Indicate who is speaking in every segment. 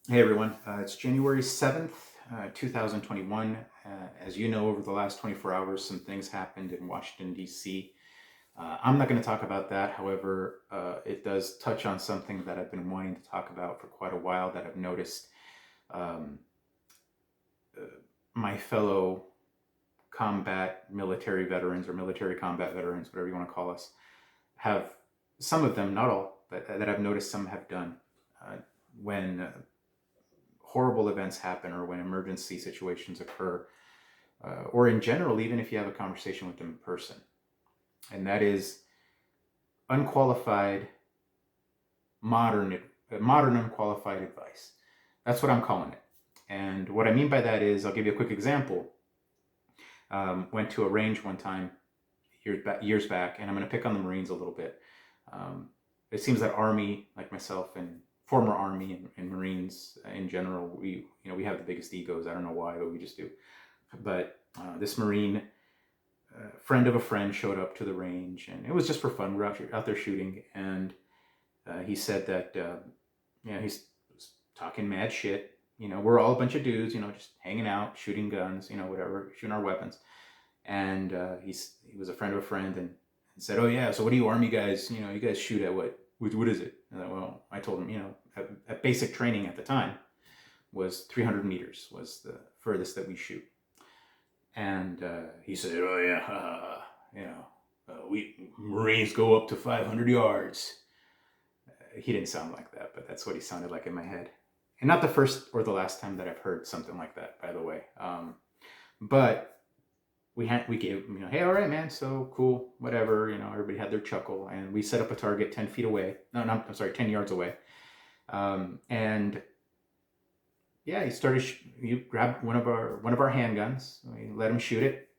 Speaker 1: Hey everyone, it's January 7th, 2021. As you know, over the last 24 hours, some things happened in Washington, D.C. I'm not going to talk about that. However, it does touch on something that I've been wanting to talk about for quite a while that I've noticed um, uh, my fellow combat military veterans or military combat veterans, whatever you want to call us, have some of them, not all, but that I've noticed some have done when horrible events happen or when emergency situations occur, or in general, even if you have a conversation with them in person. And that is unqualified, modern, modern unqualified advice. That's what I'm calling it. And what I mean by that is, I'll give you a quick example. Went to a range one time years back, and I'm going to pick on the Marines a little bit. Um, it seems that Army, like myself, and former Army and Marines in general, we have the biggest egos. I don't know why, but we just do. But this Marine, friend of a friend, showed up to the range, and it was just for fun. We're out there shooting, and he said that he's talking mad shit. We're all a bunch of dudes, just hanging out, shooting guns, whatever, shooting our weapons. And he was a friend of a friend, and said, "Oh yeah, so what do you Army guys? You guys shoot at what? What is it?" And I told him, at basic training at the time was 300 meters was the furthest that we shoot. And he said, "Oh yeah, we Marines go up to 500 yards." He didn't sound like that, but that's what he sounded like in my head. And not the first or the last time that I've heard something like that, by the way. But we gave, hey, all right, man, so cool, whatever. Everybody had their chuckle, and we set up a target 10 feet away. No, I'm sorry, 10 yards away. And yeah, he grabbed one of our handguns. We let him shoot it.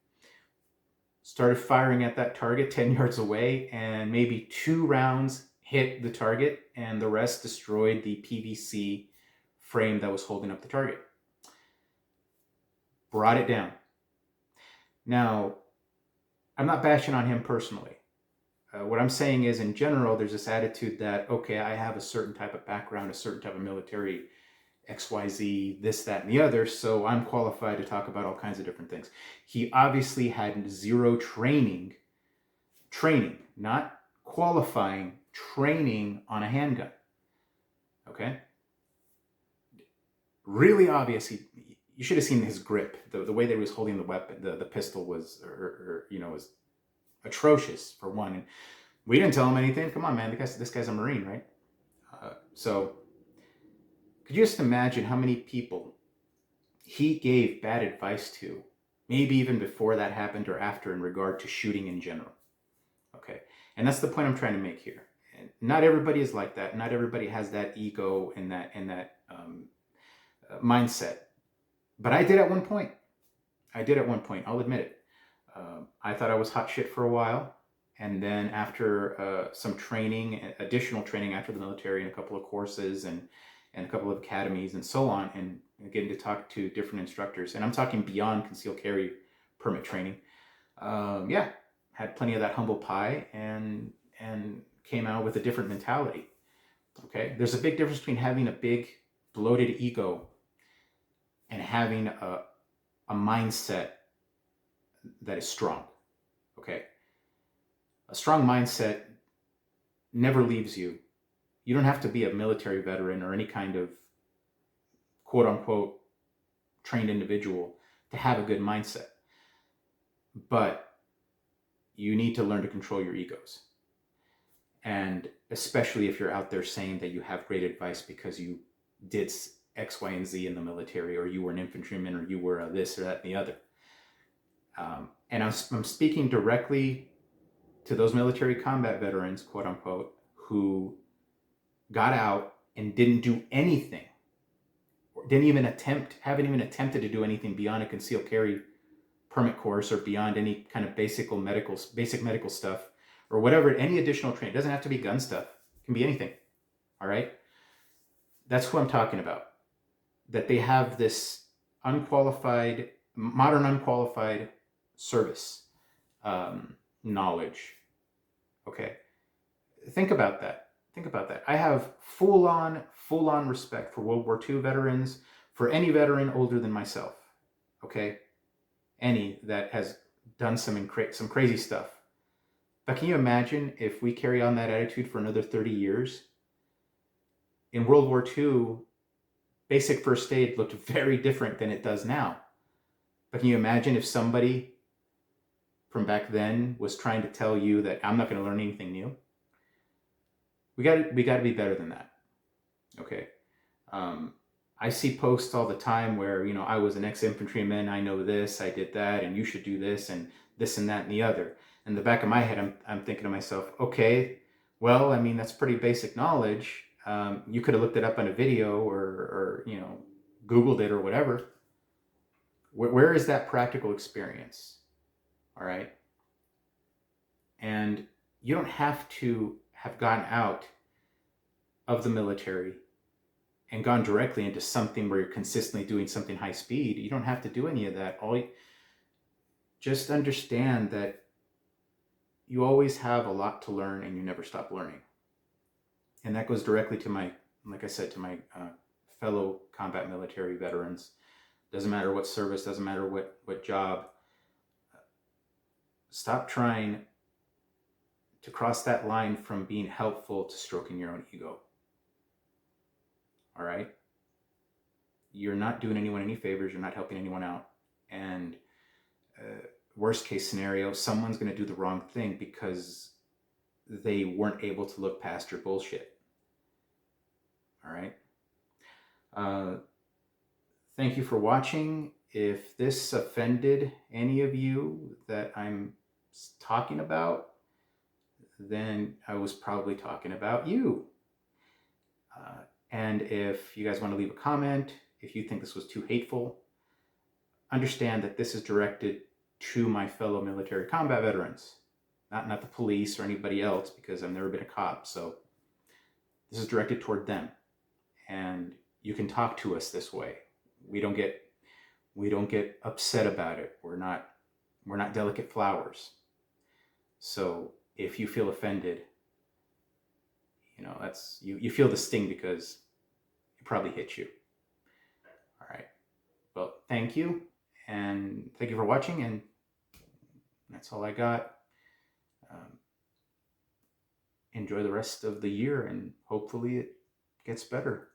Speaker 1: Started firing at that target 10 yards away, and maybe 2 rounds hit the target, and the rest destroyed the PVC frame that was holding up the target. Brought it down. Now, I'm not bashing on him personally. What I'm saying is, in general, there's this attitude that, okay, I have a certain type of background, a certain type of military XYZ, this, that, and the other, so I'm qualified to talk about all kinds of different things. He obviously had zero training, not qualifying, training on a handgun. Okay? Really obvious. You should have seen his grip, the way that he was holding the weapon, the pistol was, was atrocious, for one. And we didn't tell him anything. Come on, man, this guy's a Marine, right? So could you just imagine how many people he gave bad advice to, maybe even before that happened or after, in regard to shooting in general? Okay, and that's the point I'm trying to make here. And not everybody is like that. Not everybody has that ego and that mindset. But I did at one point. I'll admit it. I thought I was hot shit for a while, and then after some training, additional training after the military, and a couple of courses and a couple of academies and so on, and getting to talk to different instructors, and I'm talking beyond concealed carry permit training. Yeah, had plenty of that humble pie, and came out with a different mentality. Okay, there's a big difference between having a big bloated ego and having a mindset that is strong. Okay, a strong mindset never leaves you. You don't have to be a military veteran or any kind of quote unquote trained individual to have a good mindset. But you need to learn to control your egos. And especially if you're out there saying that you have great advice because you did X, Y, and Z in the military, or you were an infantryman, or you were a this or that and the other. And I'm speaking directly to those military combat veterans, quote unquote, who got out and didn't do anything, or haven't even attempted to do anything beyond a concealed carry permit course, or beyond any kind of basic medical stuff, or whatever, any additional training. It doesn't have to be gun stuff. It can be anything. All right? That's who I'm talking about. That they have this modern unqualified service knowledge. Okay? Think about that. Think about that. I have full on respect for World War II veterans, for any veteran older than myself. Okay, any that has done some crazy stuff. But can you imagine if we carry on that attitude for another 30 years? In World War II, basic first aid looked very different than it does now. But can you imagine if somebody from back then was trying to tell you that I'm not going to learn anything new? We got to be better than that. Okay. I see posts all the time where, I was an ex-infantryman, I know this, I did that, and you should do this and that and the other. In the back of my head, I'm thinking to myself, okay, well, I mean, that's pretty basic knowledge. You could have looked it up on a video or Googled it or whatever. Where is that practical experience? All right. And you don't have to have gone out of the military and gone directly into something where you're consistently doing something high speed. You don't have to do any of that. Just understand that you always have a lot to learn and you never stop learning. And that goes directly to my fellow combat military veterans. Doesn't matter what service, doesn't matter what job. Stop trying to cross that line from being helpful to stroking your own ego. All right? You're not doing anyone any favors. You're not helping anyone out. And worst case scenario, someone's going to do the wrong thing because they weren't able to look past your bullshit. All right? Thank you for watching. If this offended any of you that I'm talking about, then I was probably talking about you. And if you guys want to leave a comment, if you think this was too hateful, understand that this is directed to my fellow military combat veterans, not the police or anybody else, because I've never been a cop. So this is directed toward them. And you can talk to us this way. We don't get upset about it. We're not delicate flowers. So if you feel offended, that's you feel the sting because it probably hit you. All right. Well, thank you. And thank you for watching. And that's all I got. Enjoy the rest of the year and hopefully it gets better.